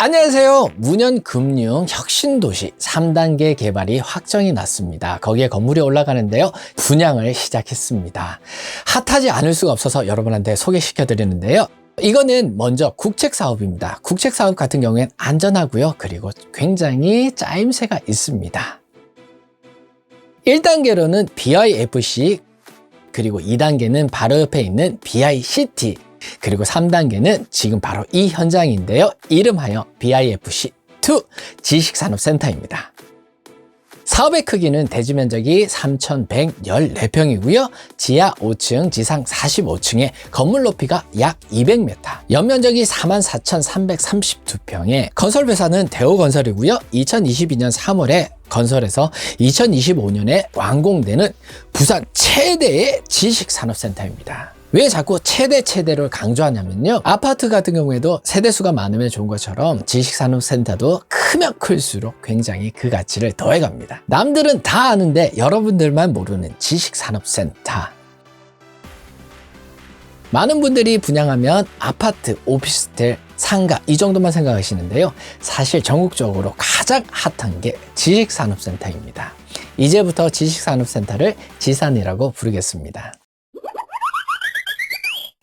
안녕하세요. 문현금융 혁신도시 3단계 개발이 확정이 났습니다. 거기에 건물이 올라가는데요. 분양을 시작했습니다. 핫하지 않을 수가 없어서 여러분한테 소개시켜 드리는데요. 이거는 먼저 국책사업입니다. 국책사업 같은 경우엔 안전하고요. 그리고 굉장히 짜임새가 있습니다. 1단계로는 BIFC, 그리고 2단계는 바로 옆에 있는 BICT, 그리고 3단계는 지금 바로 이 현장인데요. 이름하여 BIFC2 지식산업센터입니다. 사업의 크기는 대지 면적이 3,114평이고요. 지하 5층, 지상 45층에 건물 높이가 약 200m, 연면적이 44,332평에 건설 회사는 대우건설이고요. 2022년 3월에 건설해서 2025년에 완공되는 부산 최대의 지식산업센터입니다. 왜 자꾸 최대를 강조하냐면요. 아파트 같은 경우에도 세대수가 많으면 좋은 것처럼 지식산업센터도 크면 클수록 굉장히 그 가치를 더해갑니다. 남들은 다 아는데 여러분들만 모르는 지식산업센터. 많은 분들이 분양하면 아파트, 오피스텔, 상가 이 정도만 생각하시는데요. 사실 전국적으로 가장 핫한 게 지식산업센터입니다. 이제부터 지식산업센터를 지산이라고 부르겠습니다.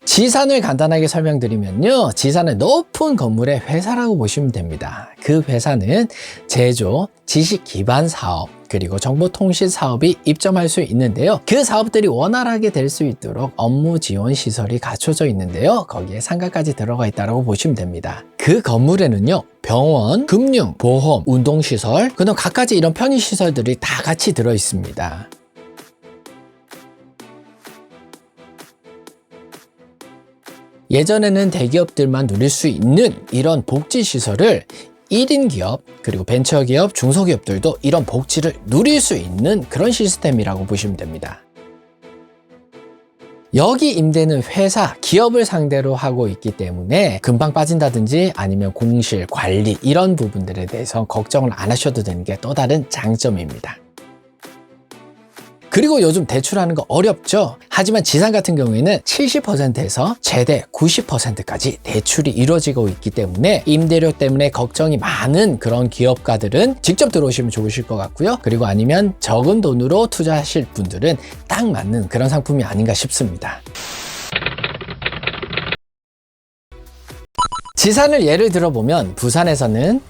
지산을 간단하게 설명드리면요. 지산은 높은 건물의 회사라고 보시면 됩니다. 그 회사는 제조, 지식 기반 사업, 그리고 정보통신 사업이 입점할 수 있는데요. 그 사업들이 원활하게 될 수 있도록 업무 지원 시설이 갖춰져 있는데요. 거기에 상가까지 들어가 있다고 보시면 됩니다. 그 건물에는요. 병원, 금융, 보험, 운동시설, 그다음 갖가지 이런 편의시설들이 다 같이 들어 있습니다. 예전에는 대기업들만 누릴 수 있는 이런 복지시설을 1인 기업, 그리고 벤처기업, 중소기업들도 이런 복지를 누릴 수 있는 그런 시스템이라고 보시면 됩니다. 여기 임대는 회사, 기업을 상대로 하고 있기 때문에 금방 빠진다든지 아니면 공실, 관리 이런 부분들에 대해서 걱정을 안 하셔도 되는 게 또 다른 장점입니다. 그리고 요즘 대출하는 거 어렵죠? 하지만 지산 같은 경우에는 70%에서 최대 90%까지 대출이 이루어지고 있기 때문에 임대료 때문에 걱정이 많은 그런 기업가들은 직접 들어오시면 좋으실 것 같고요. 그리고 아니면 적은 돈으로 투자하실 분들은 딱 맞는 그런 상품이 아닌가 싶습니다. 지산을 예를 들어보면 부산에서는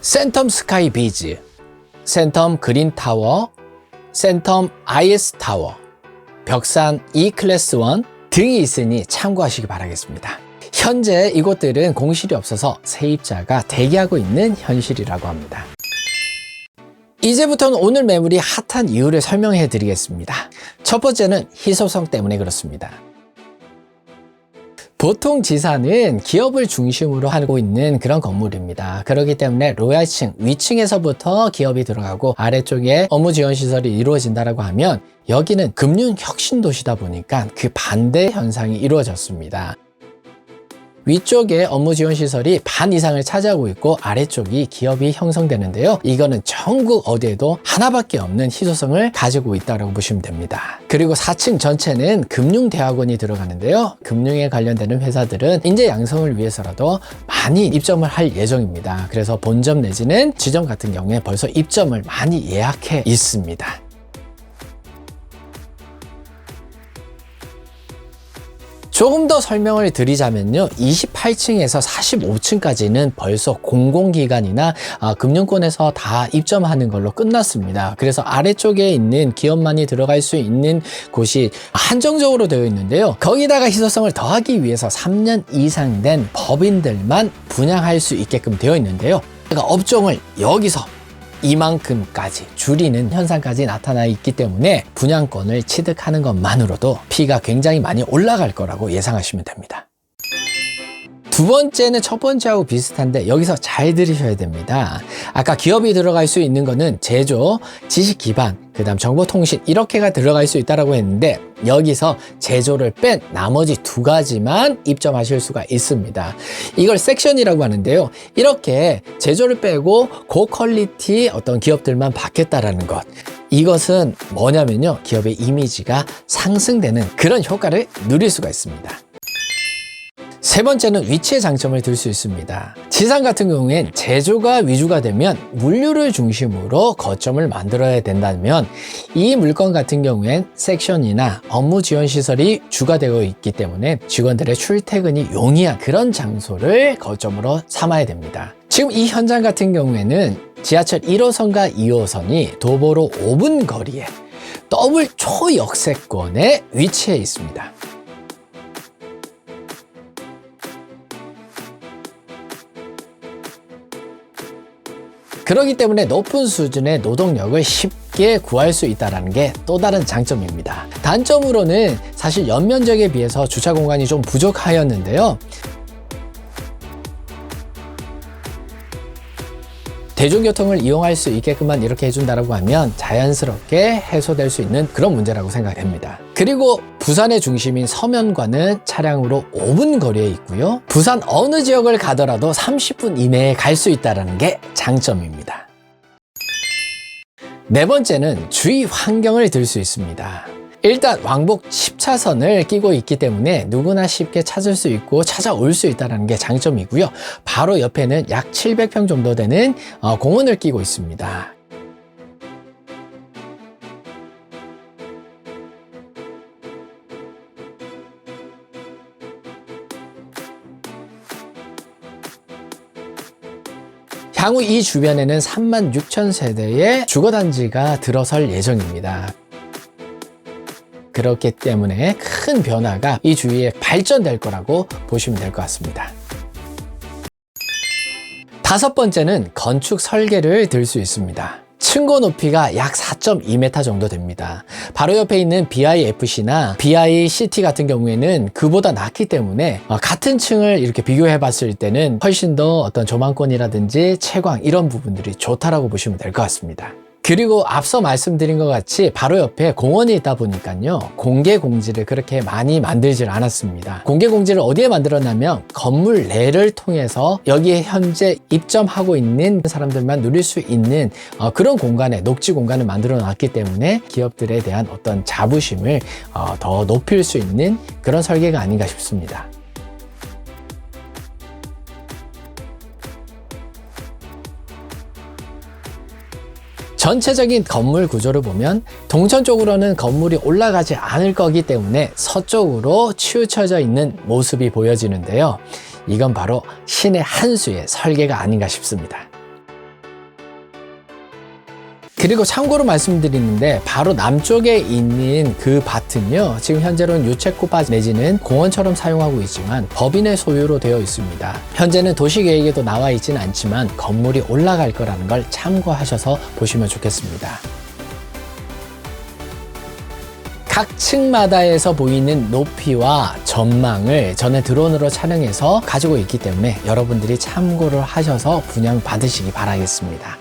센텀 스카이 비즈, 센텀 그린타워, 센텀 IS타워, 벽산 E클래스1 등이 있으니 참고하시기 바라겠습니다. 현재 이곳들은 공실이 없어서 세입자가 대기하고 있는 현실이라고 합니다. 이제부터는 오늘 매물이 핫한 이유를 설명해 드리겠습니다. 첫 번째는 희소성 때문에 그렇습니다. 보통 지산은 기업을 중심으로 하고 있는 그런 건물입니다. 그렇기 때문에 로얄층, 위층에서부터 기업이 들어가고 아래쪽에 업무 지원 시설이 이루어진다고 하면 여기는 금융 혁신도시다 보니까 그 반대 현상이 이루어졌습니다. 위쪽에 업무 지원 시설이 반 이상을 차지하고 있고 아래쪽이 기업이 형성되는데요. 이거는 전국 어디에도 하나밖에 없는 희소성을 가지고 있다고 보시면 됩니다. 그리고 4층 전체는 금융대학원이 들어가는데요. 금융에 관련되는 회사들은 인재 양성을 위해서라도 많이 입점을 할 예정입니다. 그래서 본점 내지는 지점 같은 경우에 벌써 입점을 많이 예약해 있습니다. 조금 더 설명을 드리자면요. 28층에서 45층까지는 벌써 공공기관이나 금융권에서 다 입점하는 걸로 끝났습니다. 그래서 아래쪽에 있는 기업만이 들어갈 수 있는 곳이 한정적으로 되어 있는데요. 거기다가 희소성을 더하기 위해서 3년 이상 된 법인들만 분양할 수 있게끔 되어 있는데요. 그러니까 업종을 여기서 이만큼까지 줄이는 현상까지 나타나 있기 때문에 분양권을 취득하는 것만으로도 피가 굉장히 많이 올라갈 거라고 예상하시면 됩니다. 두 번째는 첫 번째하고 비슷한데 여기서 잘 들으셔야 됩니다. 아까 기업이 들어갈 수 있는 거는 제조, 지식 기반, 그 다음 정보통신 이렇게가 들어갈 수 있다고 했는데 여기서 제조를 뺀 나머지 두 가지만 입점하실 수가 있습니다. 이걸 섹션이라고 하는데요. 이렇게 제조를 빼고 고퀄리티 어떤 기업들만 받겠다라는 것. 이것은 뭐냐면요. 기업의 이미지가 상승되는 그런 효과를 누릴 수가 있습니다. 세 번째는 위치의 장점을 들 수 있습니다. 지상 같은 경우엔 제조가 위주가 되면 물류를 중심으로 거점을 만들어야 된다면 이 물건 같은 경우엔 섹션이나 업무 지원 시설이 주가 되어 있기 때문에 직원들의 출퇴근이 용이한 그런 장소를 거점으로 삼아야 됩니다. 지금 이 현장 같은 경우에는 지하철 1호선과 2호선이 도보로 5분 거리에 더블 초역세권에 위치해 있습니다. 그렇기 때문에 높은 수준의 노동력을 쉽게 구할 수 있다는 게 또 다른 장점입니다. 단점으로는 사실 연면적에 비해서 주차 공간이 좀 부족하였는데요. 대중교통을 이용할 수 있게끔만 이렇게 해준다고 하면 자연스럽게 해소될 수 있는 그런 문제라고 생각됩니다. 그리고 부산의 중심인 서면과는 차량으로 5분 거리에 있고요. 부산 어느 지역을 가더라도 30분 이내에 갈 수 있다는 게 장점입니다. 네 번째는 주위 환경을 들 수 있습니다. 일단 왕복 10차선을 끼고 있기 때문에 누구나 쉽게 찾을 수 있고 찾아올 수 있다는 게 장점이고요. 바로 옆에는 약 700평 정도 되는 공원을 끼고 있습니다. 향후 이 주변에는 36,000세대의 주거단지가 들어설 예정입니다. 그렇기 때문에 큰 변화가 이 주위에 발전될 거라고 보시면 될 것 같습니다. 다섯 번째는 건축 설계를 들 수 있습니다. 층고 높이가 약 4.2m 정도 됩니다. 바로 옆에 있는 BIFC나 BICT 같은 경우에는 그보다 낮기 때문에 같은 층을 이렇게 비교해 봤을 때는 훨씬 더 어떤 조망권이라든지 채광 이런 부분들이 좋다라고 보시면 될 것 같습니다. 그리고 앞서 말씀드린 것 같이 바로 옆에 공원이 있다 보니까요, 공개 공지를 그렇게 많이 만들질 않았습니다. 공개 공지를 어디에 만들었냐면 건물 내를 통해서 여기에 현재 입점하고 있는 사람들만 누릴 수 있는 그런 공간에, 녹지 공간을 만들어 놨기 때문에 기업들에 대한 어떤 자부심을 더 높일 수 있는 그런 설계가 아닌가 싶습니다. 전체적인 건물 구조를 보면 동천 쪽으로는 건물이 올라가지 않을 거기 때문에 서쪽으로 치우쳐져 있는 모습이 보여지는데요. 이건 바로 신의 한 수의 설계가 아닌가 싶습니다. 그리고 참고로 말씀드리는데 바로 남쪽에 있는 그 밭은요, 지금 현재로는 유채꽃밭 내지는 공원처럼 사용하고 있지만 법인의 소유로 되어 있습니다. 현재는 도시계획에도 나와 있지는 않지만 건물이 올라갈 거라는 걸 참고하셔서 보시면 좋겠습니다. 각 층마다에서 보이는 높이와 전망을 저는 드론으로 촬영해서 가지고 있기 때문에 여러분들이 참고를 하셔서 분양 받으시기 바라겠습니다.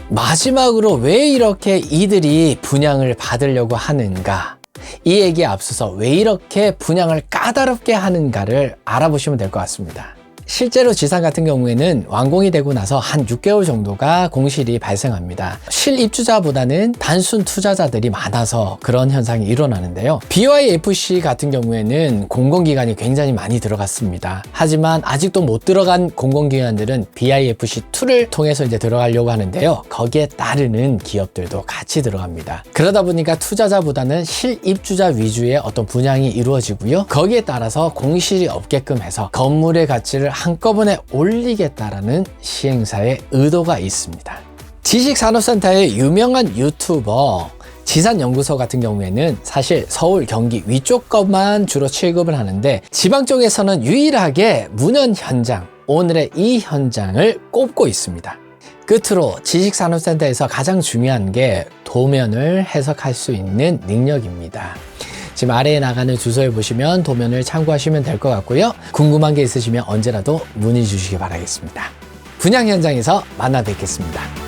마지막으로 왜 이렇게 이들이 분양을 받으려고 하는가, 이 얘기에 앞서서 왜 이렇게 분양을 까다롭게 하는가를 알아보시면 될 것 같습니다. 실제로 지상 같은 경우에는 완공이 되고 나서 한 6개월 정도가 공실이 발생합니다. 실입주자보다는 단순 투자자들이 많아서 그런 현상이 일어나는데요. BYFC 같은 경우에는 공공기관이 굉장히 많이 들어갔습니다. 하지만 아직도 못 들어간 공공기관들은 BIFC2를 통해서 이제 들어가려고 하는데요. 거기에 따르는 기업들도 같이 들어갑니다. 그러다 보니까 투자자보다는 실입주자 위주의 어떤 분양이 이루어지고요. 거기에 따라서 공실이 없게끔 해서 건물의 가치를 한꺼번에 올리겠다라는 시행사의 의도가 있습니다. 지식산업센터의 유명한 유튜버 지산연구소 같은 경우에는 사실 서울, 경기 위쪽 것만 주로 취급을 하는데 지방 쪽에서는 유일하게 문현 현장, 오늘의 이 현장을 꼽고 있습니다. 끝으로 지식산업센터에서 가장 중요한 게 도면을 해석할 수 있는 능력입니다. 지금 아래에 나가는 주소에 보시면 도면을 참고하시면 될 것 같고요. 궁금한 게 있으시면 언제라도 문의 주시기 바라겠습니다. 분양 현장에서 만나 뵙겠습니다.